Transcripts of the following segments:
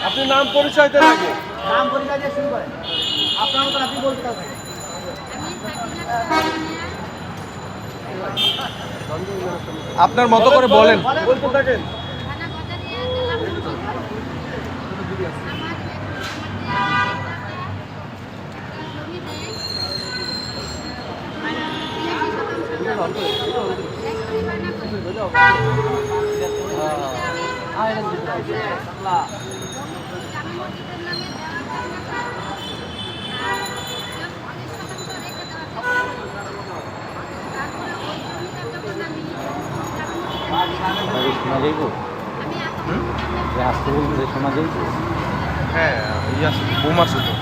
আপনি নাম পরিচয় দেন আগে। নাম পরিচয় দিয়ে শুরু করেন। আপনার মতন আপনি বলতে পারবেন। আপনার মতো করে বলেন। বলতে থাকেন। শোনা যাইব আসতে বলতে শোনা যাইব। হ্যাঁ ইয়া বোম আছে তো।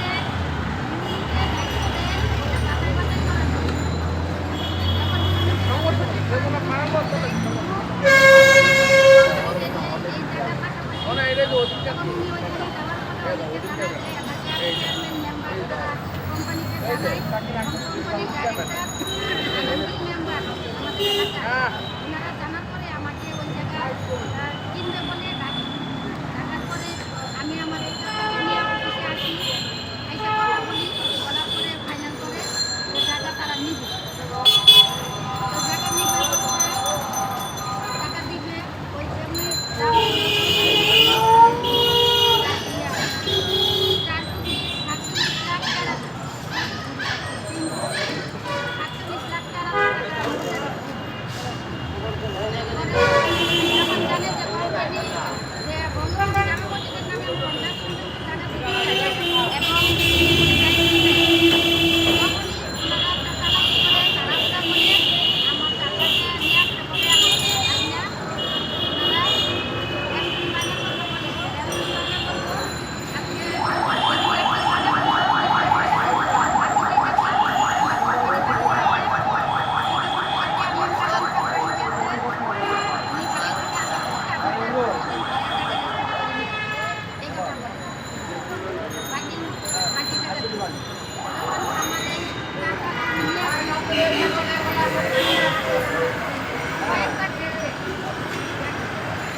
আমি আমার আসি বলার পরে ফাইনাল করে টাকা তারা নিবে টাকা নিবে টাকা দিবে ওই জন্য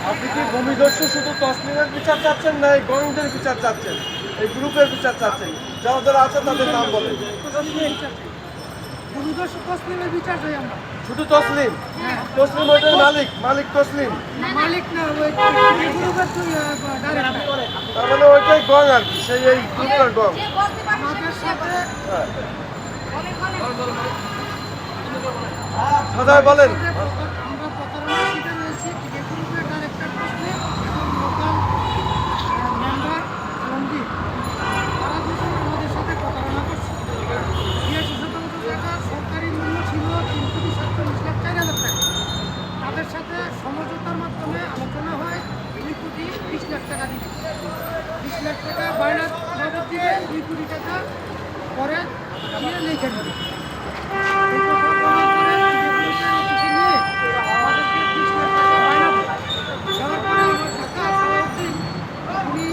আপনি কি ভূমিদস্যু শুধু তসলিমের বিচার চাচ্ছেন না এই গোয়েন্দার বিচার চাচ্ছেন, এই গ্রুপের বিচার চাচ্ছেন? যারা যারা আছে তাদের নাম বলেন। তসলিমের বিচার চাই আমরা। শুধু তসলিম? তসলিম ওইটার মালিক তসলিম, মালিক না, ওই গ্রুপের ডাইরেক্টর। তার মানে ওইটাই গং আর কি, সেই এই গ্রুপটার গং। আমাদের সাথে সদায় বলেন। আমরা প্রতারণার শিকার হয়েছি। এই গ্রুপের ডাইরেক্টর তসলিম এবং লোকাল মেম্বার রঞ্জিত, তারা দুজন আমাদের সাথে প্রতারণা করছে। ৮৬% টাকা সরকারি মূল্য ছিল ৩,৪৭,৪০,০০০ টাকা। তাদের সাথে সমঝোতার মাধ্যমে আলোচনা হয় ২,২০,০০,০০০ টাকা দিবে। ২০,০০,০০০ টাকা বায়না বাবদ দিবে, ২ কোটি টাকা পরে দিয়ে লিখে নেবে। এই কথা বলার পরে নিয়ে আমাদেরকে ২০,০০,০০০ টাকা বায়না দেয়। দেওয়ার পরে আমার কাকা সালাউদ্দিন উনি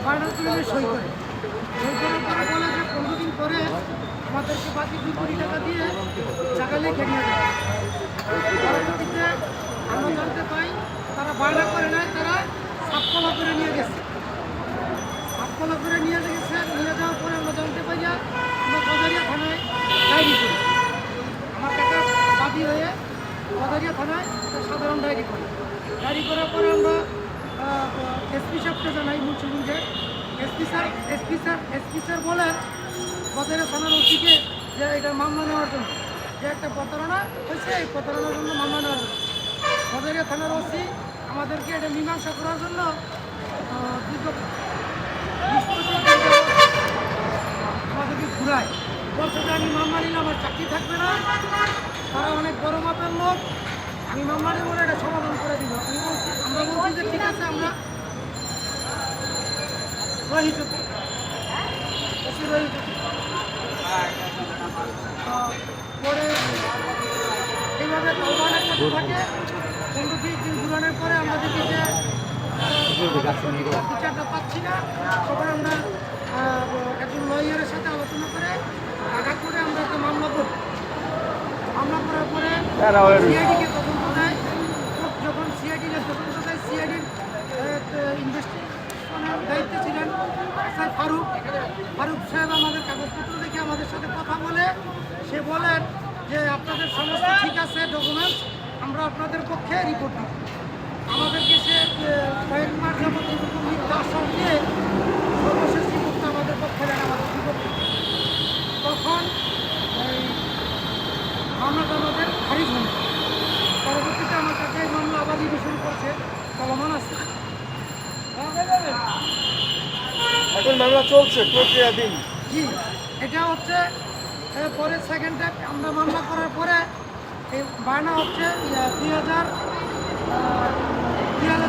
বায়না তুলে সই করে। সই করার পরে বলে যে ১৫ দিন পরে আমাদেরকে বাকি ২ কোটি টাকা দিয়ে টাকা লিখে নিয়ে দেয়। পরবর্তীতে আমরা জানতে পাই তারা বায়না করে নাই, তারা সাপকলা করে নিয়ে গেছে। সাপকলা করে নিয়ে গেছে। নিয়ে যাওয়ার পরে আমরা জানতে পাই যে আমরা গজারিয়া থানায় ডায়েরি করি। আমার কাকা বাদী হয়ে গজারিয়া থানায় সাধারণ ডায়েরি করি। ডায়েরি করার পরে আমরা এসপি সাহেবকে জানাই মুন্সিগঞ্জে। এসপি স্যার বলেন গজারিয়া থানার ওসিকে যে এটা মামলা নেওয়ার জন্য, যে একটা প্রতারণা হয়েছে, এই প্রতারণার জন্য মামলা নেওয়ার জন্য। গজারিয়া থানার ওসি আমাদেরকে এটা মীমাংসা করার জন্য আমাদেরকে ঘুরায়। বলছে যে আমি মামলা নিলে আমার চাকরি থাকবে না, তারা অনেক বড় মাপের লোক, আমি মামলা নেব না, এটা সমাধান করে দিব। আমরা বলছি যে ঠিক আছে, আমরা রহিত পরে এইভাবে কলবানের করতে থাকে। ১৫-২০ দিন ঘুরানোর পরে আমরা দেখি যে বিচারটা পাচ্ছি না। তখন আমরা একজন লয়ারের সাথে আলোচনা করে টাকা করে আমরা একটা মামলা করি। মামলা করার পরে সিআইডিকে তদন্ত দেয়। যখন সিআইডির তদন্ত দেয়, সিআইডির ইনভেস্টিগেশনের দায়িত্বে ছিলেন স্যার ফারুক সাহেব আমাদের কাগজপত্র দেখে আমাদের সাথে কথা বলে সে বলেন যে আপনাদের সমস্ত ঠিক আছে ডকুমেন্টস, আমরা আপনাদের পক্ষে রিপোর্ট দিব। আমাদেরকে সে কয়েক মাস যাবত মিথ্যা আশ্বাস দিয়ে সর্বশেষ রিপোর্টটা আমাদের পক্ষে দেন, আমাদের বিপক্ষে। তখন এই মামলাটা আমাদের খারিজ হল। পরবর্তীতে আমার কাছে এই মামলা আবার রিভিশন করছে, চলমান আছে। এখন মামলা চলছে, প্রক্রিয়াধীন। জি, এটা হচ্ছে পরে সেকেন্ড টাইম আমরা মামলা করার পরে এই বায়না হচ্ছে 2000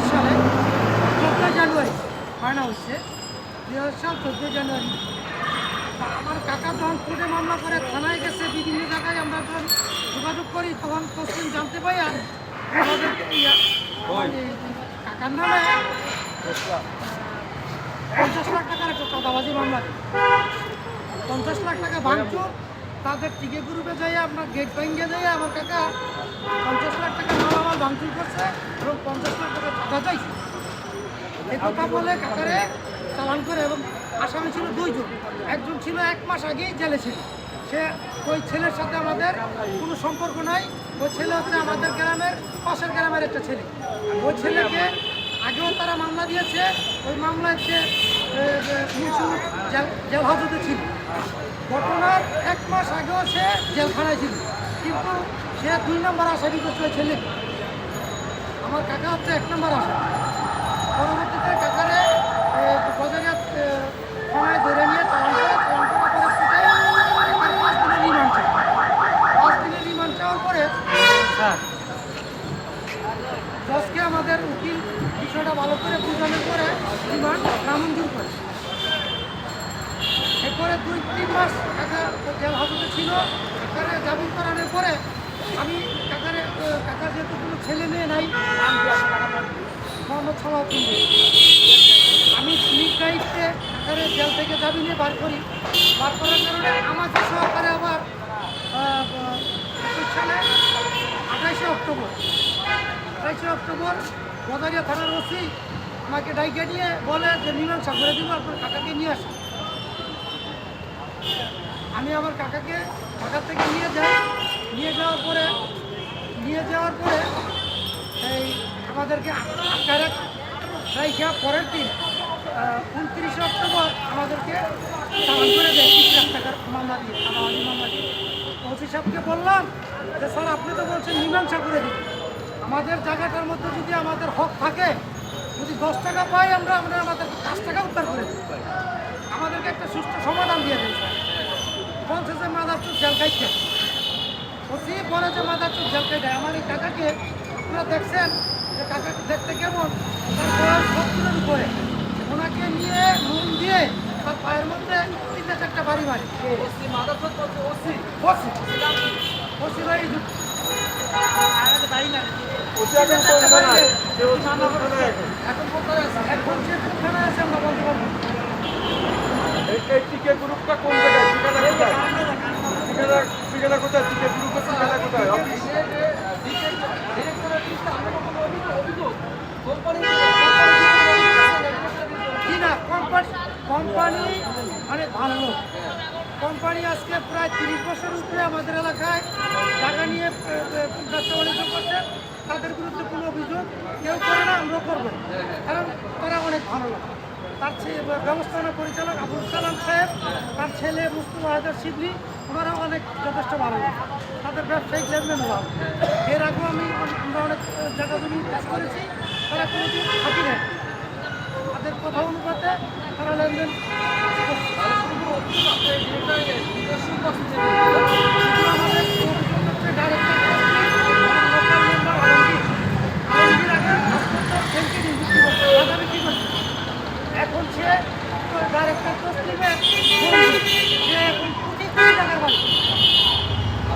সালে 14 জানুয়ারি বায়না হচ্ছে। 2000 সাল 14 জানুয়ারি আমার কাকা যখন কোর্টে মামলা করে থানায় গেছে, বিভিন্ন জায়গায় আমরা যখন যোগাযোগ করি তখন তসলিম জানতে পাই আর আমাদের কাকার নামে 50 লাখ টাকার একটা চাঁদাবাজি মামলা, 50 লাখ টাকা ভাঙচুর, তাদের টিকে গ্রুপে যাই আমরা গেট ভেঙে যাই আমার কাকা 50 লাখ টাকা মালামাল ভাঙচুর করছে এবং 50 লাখ টাকা চাঁদা চাইছে। এই কথা বলে কাকারে চালান করে এবং আসামি ছিল 2 জন। একজন ছিল 1 মাস আগেই জেলে ছিল, সে ওই ছেলের সাথে আমাদের কোনো সম্পর্ক নাই। ওই ছেলে হচ্ছে আমাদের গ্রামের পাশের গ্রামের একটা ছেলে। ওই ছেলেকে আগেও তারা মামলা দিয়েছে, ওই মামলায় সে জেল হাজতে ছিল। ঘটনার 1 মাস আগেও সে জেলখানায় ছিল, কিন্তু সে 2 নম্বর আসামি করছে ওই ছেলে। আমার কাকা হচ্ছে 1 নম্বর আসামি। পরবর্তীতে কাকারে বজারিয়া থানায় ধরে নিয়ে চালান করে কাকার 5 দিনের রিমান্ড চায়। 5 দিনের রিমান্ড চাওয়ার পরে জজকে আমাদের উকিল বিষয়টা ভালো করে বুঝানোর পরে রিমান্ড নামঞ্জুর করে। এরপরে 2-3 মাস কাকা জেল হাজতে ছিল। কাকারে জামিন করানোর পরে আমি কাকার যেহেতু কোনো ছেলে মেয়ে নাই, মোহাম্মদ সালাউদ্দিন, আমি নিজ দায়িত্বে কাকারে জেল থেকে জামিনে বার করি। বার করার কারণে আমাকে সহকারে আবার 21 সালে 28শে অক্টোবর বজারিয়া থানার ওসি আমাকে ডাইকে নিয়ে বলে যে মীমাংসা করে দিব, আপনার কাকাকে নিয়ে আসেন। আমি আমার কাকাকে ঢাকা থেকে নিয়ে যাই। নিয়ে যাওয়ার পরে এই আমাদেরকে আটকারে রাইখা পরের দিন 29শে অক্টোবর আমাদেরকে চালান করে দেয় 30 লাখ টাকার মামলা দিয়ে, চাঁদাবাজি মামলা দিয়ে। ওসি সাহেবকে বললাম যে স্যার আপনি তো বলছেন মীমাংসা করে দিন, আমাদের জায়গাটার মধ্যে যদি আমাদের হক থাকে, যদি 10 টাকা পাই আমরা আমাদের 5 টাকা উদ্ধার করে দিই, আমাদেরকে একটা সুষ্ঠু সমাধান দিয়ে দিই। বলছে যে মাদারচুর জেল খাইছে। ওসি বলে যে মাদারচুর জেল খাই দেয়। আমার এই কাকাকে আপনারা দেখছেন যে কাকাকে দেখতে কেমন, তার বয়স 70-এর উপরে। ওনাকে নিয়ে নুন দিয়ে তার পায়ের মধ্যে 3-4টা বাড়ি মারি। ওসি ভাই এখন যে থানায় আছে আমরা বলতে পারবো। এই টিকে গ্রুপটা কোন জায়গায়? ঠিকানা কোথায়? টিকে গ্রুপের ঠিকানা কোথায়? কি না কোম্পানি মানে ভালো লোক। কোম্পানি আজকে প্রায় 30 বছর উপরে আমাদের এলাকায় টাকা নিয়ে ব্যবসা বাণিজ্য করছে। তাদের বিরুদ্ধে কোনো অভিযোগ কেউ করে না, আমরা করবো, কারণ তারা অনেক ভালো লোক। তার ব্যবস্থাপনা পরিচালক আবুল কালাম সাহেব, তার ছেলে মুস্তফা হায়দার শিবলি, ওনারাও অনেক যথেষ্ট ভালো লোক। তাদের ব্যবসায়িক লেনদেনও ভালো। এর আগেও আমরা অনেক জায়গা জমি কাজ করেছি, তারা কোনো দিন থাকি নেই। তাদের কথা অনুপাতে তারা লেনদেন এখন সে ডাইরেক্টর তসলিমের সে এখন কোটি টাকার মালিক।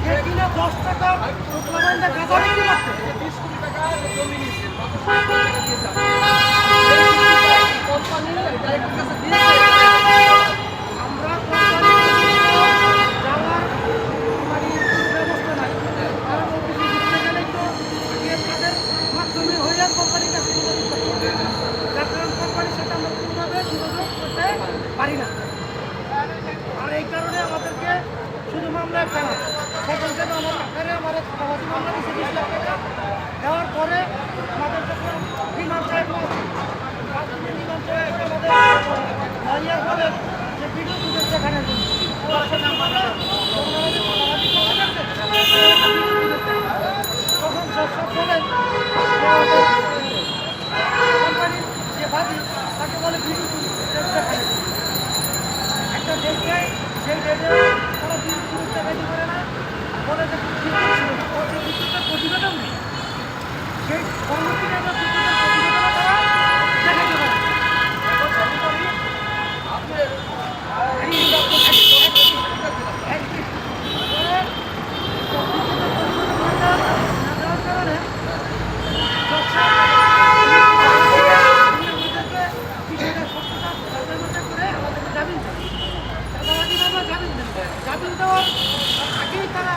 যে কিনা 10 টাকা প্রোক্লামেন্টে গাঁজা বিক্রি করতে 20 কোটি টাকা জমি নিয়েছে। আমরা কোম্পানি দেওয়ার পরে আমাদের যখন বিমান সাহেব বিমান সাহেব আমাদের মারিয়া বলেন যে ভিডিও ফুটেজ দেখানোর জন্য তখন সব বলেন যে আমাদের কোম্পানির যে বাদী তাকে বলে ভিডিও ফুটেজ দেখানোর জন্য একটা ডেটে সেই ডেটে তারা ভিডিও ফুটেজ দেখাতে পারে না বলে যে বিদ্যুতের প্রতিবেদন নেই সেই কর্মসূচি একটা বিদ্যুতের প্রতিবেদন তারা দেখাতে পারে জামিন দেওয়ার আগেই তারা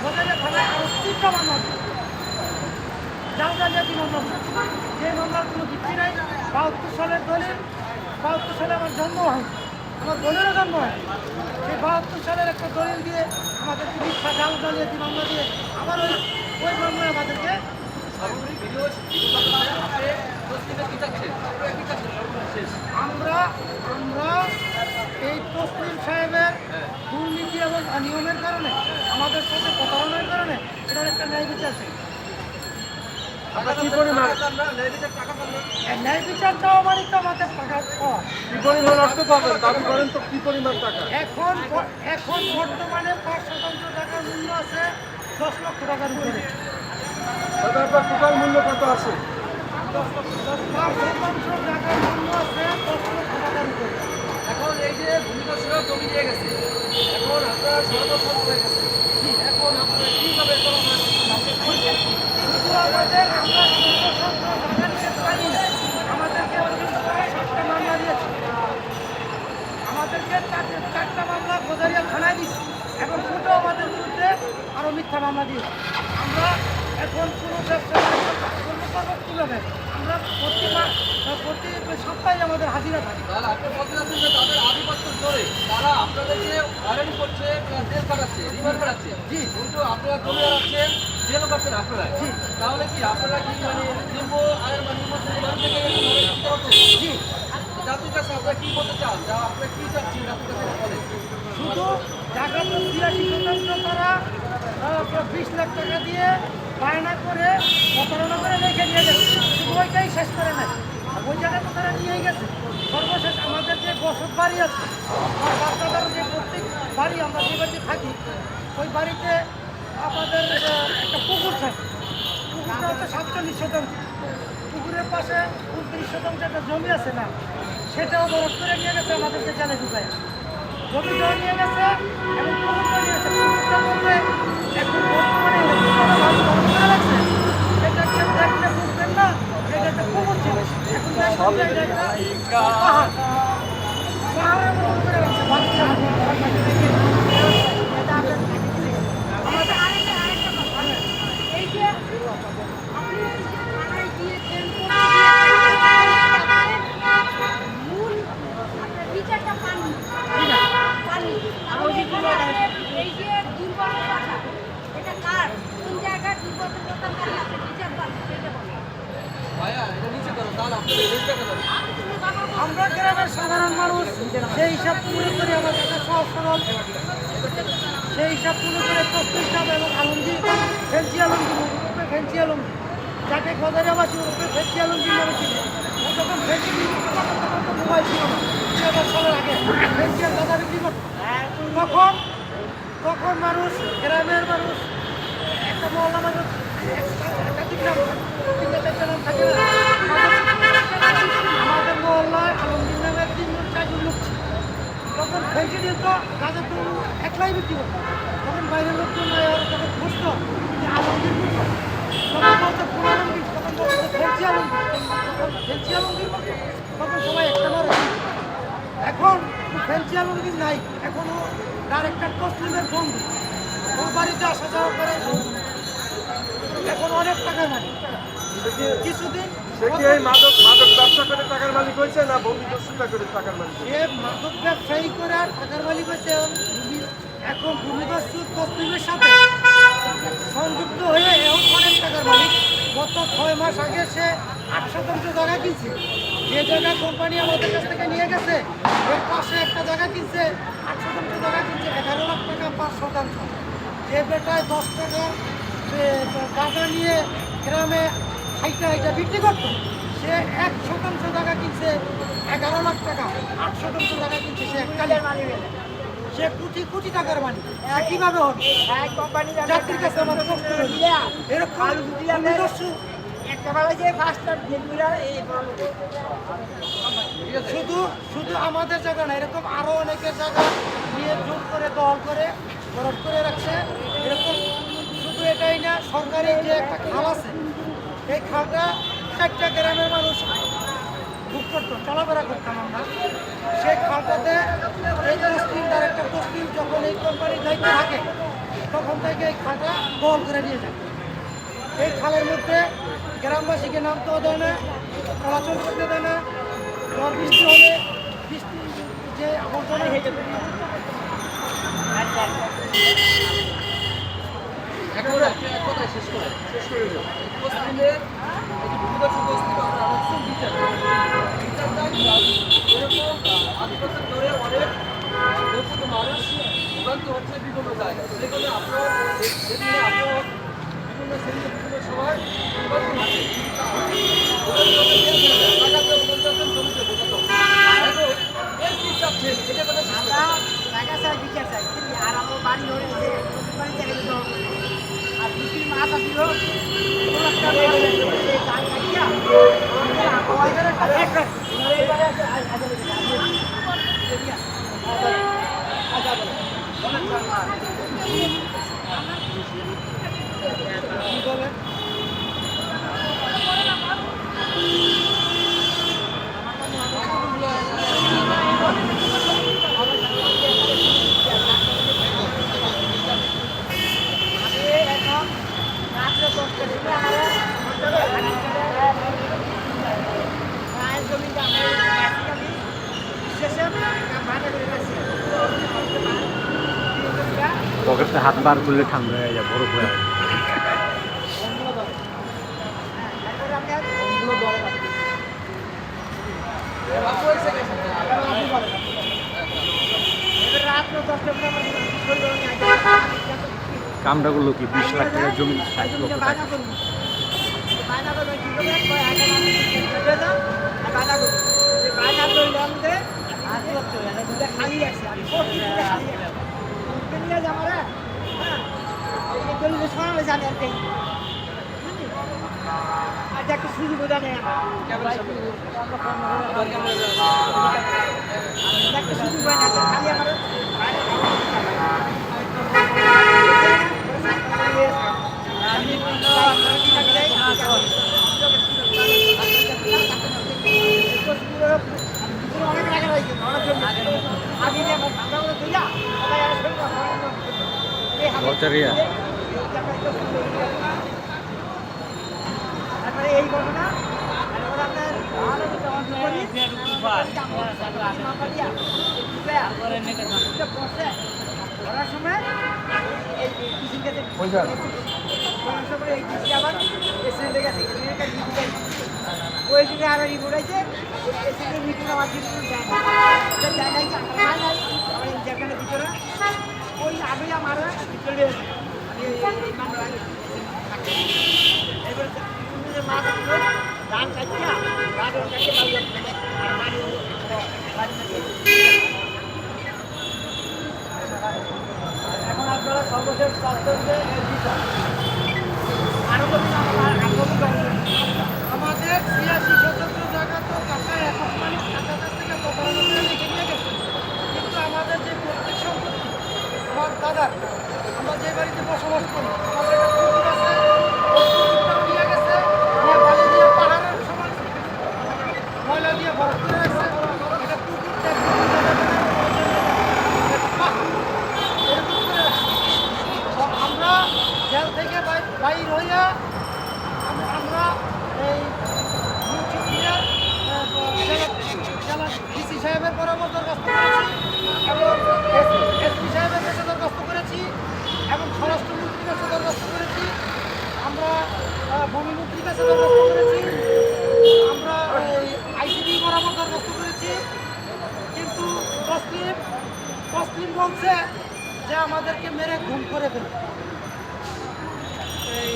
বলে থানায় আরো 3টা মামলা জালজালিয়াতি মামলা যে মামলার কোনো ভিত্তি নাই 72 সালের দলিল 72 সালে আমার জন্ম হয় আমার বোনেরও জন্ম হয় সেই 72 সালের একটা দলিল দিয়ে আমাদেরকে মিথ্যা জালজালিয়াতি মামলা দিয়ে আবার ওই মামলায় আমাদেরকে আমরা এই তসলিম সাহেবের দুর্নীতি এবং অনিয়মের কারণে আমাদের সাথে প্রতারণার কারণে এটার একটা ন্যায় বিচার চাই। কি পরিমাণ ন্যায় বিচার চাওয়া মানে তো আমাদের টাকা পাওয়া। কি পরিমাণ অর্থ পাবেন দাবি করেন তো কি পরিমাণ টাকা? এখন বর্তমানে 5% টাকার মূল্য আছে 10 লক্ষ টাকার উপরে। আপনার টোটাল মূল্য কত আছে? 5% টাকার মূল্য আছে 10 লক্ষ টাকার উপরে। এখন এই যে ভূমিদস্যুরা জমি দিয়ে গেছে, এখন আপনারা সর্বসম্মত হয়ে গেছে, এখন আপনারা কিভাবে চলমান শুধু আমাদের আমরা সর্বসম্মত জায়গা নিতে পারি না। আমাদেরকে 7টা মামলা দিয়েছে, আমাদেরকে 4টা মামলা গোজারিয়া থানায় দিচ্ছে এবং কোর্টেও আমাদের বিরুদ্ধে আরও মিথ্যা মামলা দিয়েছে। আমরা এখন কোনো ব্যবসা করবো কীভাবে? আমরা প্রতি সপ্তাহে আমাদের হাজিরা থাকে। তাহলে আপনি বলতে চাচ্ছেন যে তাদের আধিপত্য ধরে তারা আপনাদেরকে হয়রানি করছে, জেল কাটাচ্ছে, রিমান্ড করাচ্ছে, জি। কিন্তু আপনারা জমি হারাচ্ছেন, জেলও কাটছেন আপনারা। জি। তাহলে কি আপনারা কি মানে নিম্ন আয়ের বা নিম্ন শ্রেণীর থেকে জি, জাতির কাছে আপনারা কি বলতে চান, যা আপনারা কি চাচ্ছেন জাতির কাছে বলেন? শুধু টাকা তো 83% তারা 20 লাখ টাকা দিয়ে বায়না করে প্রতারণা করে রেখে দিয়ে গেছে, শুধু ওইটাই শেষ করে নাই, ওই জায়গায় তো তারা নিয়েই গেছে। সর্বশেষ আমাদের যে বসত বাড়ি আছে বাচ্চাদের যে প্রত্যেক বাড়ি আমরা যে বাড়িতে থাকি ওই বাড়িতে আমাদের একটা পুকুর থাকে, পুকুরটা হচ্ছে 47%, পুকুরের পাশে 29% একটা জমি আছে না, সেটাও বরফ করে নিয়ে গেছে আমাদেরকে জানে ঢুকায়। জমিটাও নিয়ে গেছে এবং পুকুরটাও নিয়ে গেছে। পুকুরটার মধ্যে এখন বর্তমানে বাড়ি বরফ করে রাখছে, সেটা একটা দেখলে বুঝবেন না এটা একটা পুকুর ছিল, এখন দেখবেন যে এটা একটা পাহাড়, পাহাড়ের মতো করে রাখছে বাড়িতে। আরেকটা কথা, এই যে আপনি থানায় গিয়েছেন, মূল আপনার বিচারটা পাননি। এই যে দুর্বলতা এটা কার, কোন জায়গায় দুর্বলতা আছে বিচার পাচ্ছে সেটা বলে। ভাইয়া এটা নিচে করো, তাহলে আপনাদের রেটটা কেন? আমরা গ্রামের সাধারণ মানুষ সেই হিসাব তুলে করে আমার কাছে সহজ সরল সেই হিসাব তুলে করে তসলিম সাহেব এবং আলমগীর ফেন্সি আলমগীর উপরে ফেন্সি আলমগীর যাকে গজারিয়াবাসী উপরে ফেন্সি আলমগীর নামে ছিল, ও যখন ফেন্সি মোবাইল ছিল না 2000 সালের আগে ফেন্সিয়াল দাদা বিক্রি করত, তখন মানুষ গ্রামের মানুষ একটা মহল্লা মানুষ একাধিক নাম 3-4টা নাম থাকে না, আমাদের মহল্লায় আলমগীর নামের 3-4 লোক ছিল। তখন ফেন্সি দিত তাদের তো একলাই বিক্রি করত, তখন বাইরের লোকজন যখন বুঝতো যে আলমগীর বুঝতো তখন বলতো কোন আলমগীর, তখন বলতো ফেন্সি আলমগীর, তখন ফেন্সি আলমগীর বলতো, তখন সবাই একটা মারে। এখন ফেন্সি আলমগীর নাই, এখনও ডাইরেক্টর তসলিমের বন্ধু, ওর বাড়িতে আসা যাওয়া করে, এখন অনেক টাকার মালিক। কিছুদিন সে কি এই মাদক ব্যবসা করে টাকার মালিক হয়েছে না ভূমিদস্যুতা করে টাকার মালিক হয়েছে? সে মাদক ব্যবসায়ী করে আর টাকার মালিক হয়েছে। এখন ভূমিদস্যু তসলিমের সাথে সংযুক্ত হয়ে এও অনেক টাকার মালিক। গত 6 মাস আগে সে 8 শতাংশ জায়গা কিনছে। যে জায়গা কোম্পানি আমাদের কাছ থেকে নিয়ে গেছে এর পাশে একটা জায়গা কিনছে, 8 শতাংশ জায়গা কিনছে 11 লাখ টাকা 5 শতাংশ। যে বেটায় 10 টাকার টাকা নিয়ে গ্রামে হাইটা বিক্রি করতো, সে 1 শতাংশ জায়গা কিনছে 11 লাখ টাকা, 8 শতাংশ জায়গা কিনছে সে এককালের মালিক। সে কোটি কোটি টাকার মালিক। কিভাবে হবে? যাত্রীর কাছে আমাদের কষ্ট হলো। এরকম নিজস্ব শুধু আমাদের জায়গা না, এরকম আরো অনেকের জায়গা নিয়ে জোর করে দল করে বরফ করে রাখছে। এরকম শুধু এটাই না, সরকারি যে একটা খাল আছে, এই খালটা 4টা গ্রামের মানুষ বুক করতো, চলাফেরা করতাম আমরা। সেই খালটাতে এই ডাইরেক্টর তসলিম যখন এই কোম্পানির দায়িত্বে থাকে তখন থেকে এই খালটা দল করে নিয়ে যায়। এই খালের মধ্যে গ্রামবাসীকে নামতেও দেয় না, চলাচল করতে দেয় না। ঝড় বৃষ্টি হলে বৃষ্টি যে আবর্জনা হেঁটে এখন এক কথায় শেষ করে দিল। উপস্থিতিতে ভূমিদস্যু উপস্থিত আমরা রাখছেন বিচারটা এরকম আধিপত্য ধরে অনেক নতুন মানুষ ভোগান্ত হচ্ছে বিভিন্ন জায়গায়। সেখানে আপনার বিভিন্ন শ্রেণীতে বিভিন্ন সময় ভোগান্ত হচ্ছে এর কি চাচ্ছেন এটা কথা জায়গা চাই, বিচার চাই। আর আমার বাড়ি হয়েছে বাড়িতে আর বৃষ্টির মাছ আসিল পকেটে হাত বার করলে ঠান্ডা হয়ে যায়, বরফ হয়ে যায়। কামটা করলো কি 20 লাখ টাকা জমি 60 লক্ষ টাকা। একটা সুযোগ জানে একটা সুযোগ হয় না, খালি আমার অনেক টাকা রয়েছে আমি তারপরে এই ঘটনা ধরার সময় এই আবার এক্সিডেন্টে গেছে, ওই জন্য আরো রিপোর্ট আছে, এক্সিডেন্টের রিপোর্ট আমার জায়গায় আমার জায়গাটার ভিতরে ওই আগেই আমার চলে গেছে। এবার মাছ ধান কাটিয়া গাড়ি কাটিয়ে এখন আপনারা সর্বশেষ আমাদের 86 শতাংশ জায়গা তো কাকা একক মালিক কাকার কাছ থেকে প্রতারণা করে লিখে নিয়ে গেছে। কিন্তু আমাদের যে প্রত্যেক সম্পত্তি আমার দাদার, আমরা যে বাড়িতে বসবাস করি, আমাদের একটা পুকুর আছে, ওই পুকুরটাও নিয়ে গেছে, নিয়ে বালি দিয়ে পাহাড়ের সমান ময়লা দিয়ে ভরত করে রাখছে। এটা পুকুরটা এরকম করে রাখছে। তো আমরা জেল থেকে বাইর হইয়া আমরা এই জেলা ডিসি সাহেবের পরামর্শ দরখাস্ত করেছি এবং এসপি সাহেবের কাছে দরখাস্ত করেছি এবং স্বরাষ্ট্রমন্ত্রীর কাছে দরখাস্ত যে আমাদেরকে মেরে গুম করে ফেলে। এই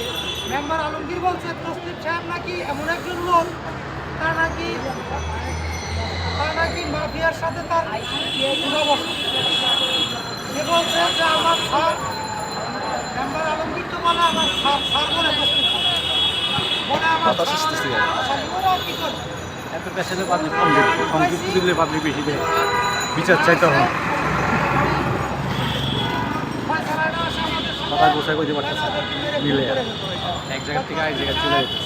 মেম্বার আলমগীর বলছে তসলিম সাহেব নাকি এমন একজন লোক, তার নাকি মাফিয়ার সাথে তার দুরবস্থা। সে বলছে যে আমার স্যার, মেম্বার আলমগীর তো বলে আমার স্যার বলে তসলিম বলে আমার ওরা কি করে এত পেশাতে পাবলিক কম দেবে, সংযুক্ত দিলে পাবলিক বেশি দেয়, বিচার চাইতে হয়। সবাই বসে করতে পারতেছে মিলে এক জায়গা থেকে আরেক জায়গায় চলে যেতে।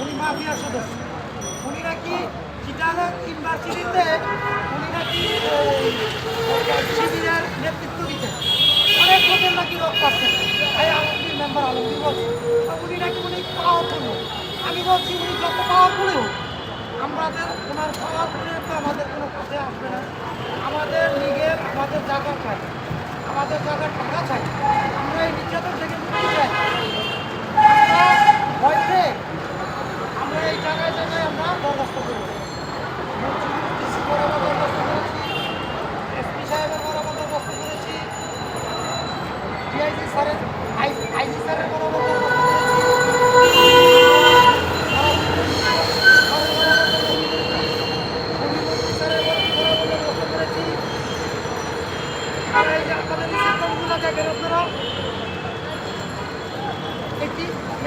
উনি মাফিয়ার সদস্য। উনি নাকি চিটাগাং ইউনিভার্সিটিতে উনি নাকি শিবিরের নেতৃত্ব দিতেন। অনেক লোকের নাকি রোগ পাচ্ছেন। এই আলমগীর মেম্বার আলমগীর বলছে উনি নাকি উনি পাওয়ারফুল। আমি বলছি উনি যত পাওয়ারফুলও আমাদের ওনার পাওয়ারফুলে তো আমাদের কোনো কাজে আসবে না। আমাদের লিগের আমাদের জায়গা চাই, আমাদের জায়গার টাকা চাই। আমরা এই নির্যাতন থেকে মুক্তি চাই। আমরা ভয় পেয়ে আমরা এই জায়গায় আমরা বরখাস্ত করব। ডিসি বরাবর বরখাস্ত করেছি, এসপি সাহেবের বরাবর বরখাস্ত করেছি, ডিআইজি স্যারের আইজি স্যারের বরাবর বরখাস্ত করেছি,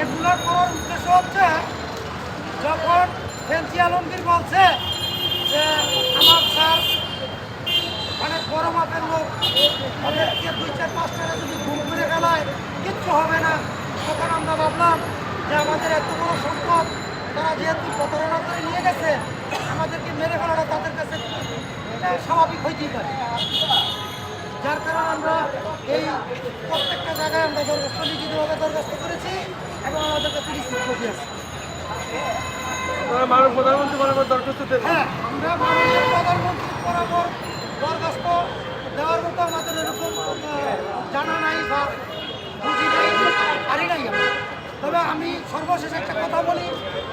এগুলোর করার উদ্দেশ্য হচ্ছে যখন ফেন্সি আলমগীর বলছে যে আমার স্যার অনেক বড় মাপের লোক, ওদেরকে 2-4-5 টাকা যদি ঘুম করে ফেলায় কিচ্ছু হবে না, তখন আমরা ভাবলাম যে আমাদের এত বড় সম্পদ তারা যেহেতু প্রতারণা করে নিয়ে গেছে, আমাদেরকে মেরে ফেলাটা তাদের কাছে এটা স্বাভাবিক হইতেই পারে। যার কারণে আমরা এই প্রত্যেকটা জায়গায় আমরা দরখাস্ত লিখিতভাবে দরখাস্ত করেছি এবং আমাদের কাছে রিসিভ কপি আছে। প্রধানমন্ত্রী বরাবর দরখাস্ত দেবেন? হ্যাঁ, আমরা মাননীয় প্রধানমন্ত্রীর বরাবর দরখাস্ত দেওয়ার মতো আমাদের এরকম জানা নাই বা বুঝি নাই, পারি নাই আমরা। তবে আমি সর্বশেষ একটা কথা বলি,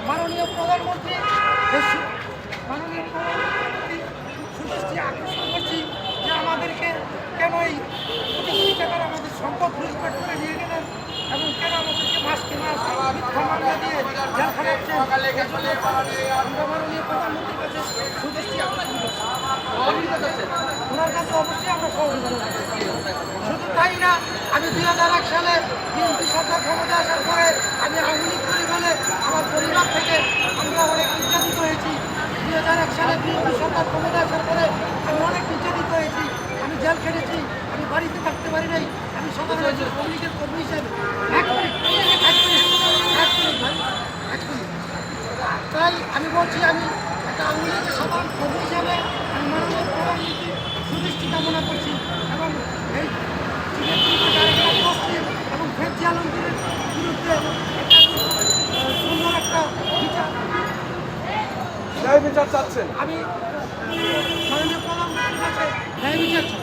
মাননীয় প্রধানমন্ত্রী সুদৃষ্টি আকর্ষণ করছি যে আমাদেরকে কেন এই কোটি কোটি টাকার আমাদের সম্পদ লুটপাট করে নিয়ে গেলেন এবং কেন আমাদেরকে মাসকে মাস মিথ্যা মামলা দিয়ে জেলখানে রাখছেন। আমরা মাননীয় প্রধানমন্ত্রীর কাছে সুদৃষ্টি আকর্ষণ করছি। ওনার কাছে অবশ্যই আমরা সহযোগিতা করছি। শুধু তাই না, আমি 2001 সালে বিএনপি সরকার ক্ষমতা আসার পরে আমি আওয়ামী লীগ করি বলে আমার পরিবার থেকে আমরা অনেক নির্যাতিত হয়েছি। 2001 সালে বিএনপি সরকার ক্ষমতা আসার পরে আমি অনেক নির্যাতিত হয়েছি, আমি জেল খেটেছি, আমি বাড়িতে থাকতে পারি নাই, আমি সাধারণ একজন আওয়ামী লীগের কর্মী হিসেবে তাই আমি বলছি আমি একটা আওয়ামী লীগের সাধারণ কর্মী হিসেবে আমি মাননীয় প্রধানমন্ত্রী সুদৃষ্টি কামনা করছি এবং এই এবং ফেন্সি আলমগীরের বিরুদ্ধে একটা সুন্দর একটা বিচার ন্যায় বিচার চাচ্ছেন? আমি মাননীয় প্রধানমন্ত্রীর কাছে ন্যায় বিচার চাই।